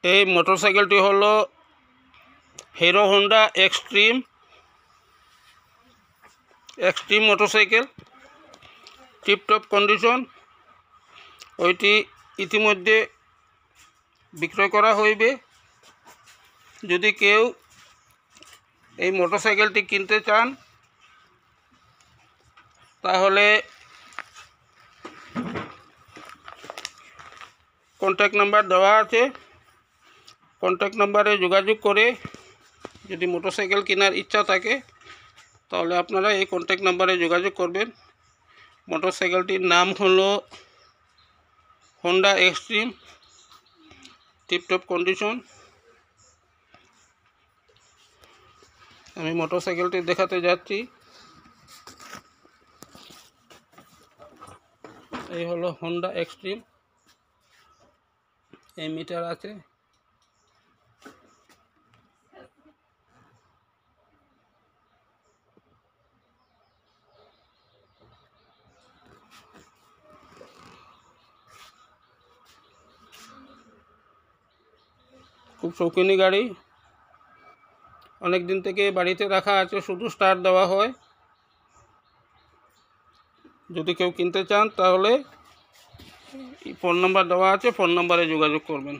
এই মোটরসাইকেলটি হলো Hero Honda Xtreme motorcycle, tiptop condition. ওইটি ইতিমধ্যে বিক্রয় করা হইবে। যদি কেউ এই মোটরসাইকেলটি কিনতে চান তাহলে কন্ট্যাক্ট নাম্বার দেওয়া আছে। কন্ট্যাক্ট নাম্বারে যোগাযোগ করে যদি মোটরসাইকেল কেনার ইচ্ছা থাকে তাহলে আপনারা এই কন্ট্যাক্ট নাম্বারে যোগাযোগ করবেন। মোটরসাইকেলটির নাম হলো হোন্ডা এক্সট্রিম টিপটপ কন্ডিশন। আমি মোটরসাইকেলটি দেখাতে যাচ্ছি। এই হলো হোন্ডা এক্সট্রিম, এই মিটার আছে। খুব শৌখিনী গাড়ি, অনেক দিন থেকে বাড়িতে রাখা আছে, শুধু স্টার্ট দেওয়া হয়। যদি কেউ কিনতে চান তাহলে ফোন নাম্বার দেওয়া আছে, ফোন নাম্বারে যোগাযোগ করবেন।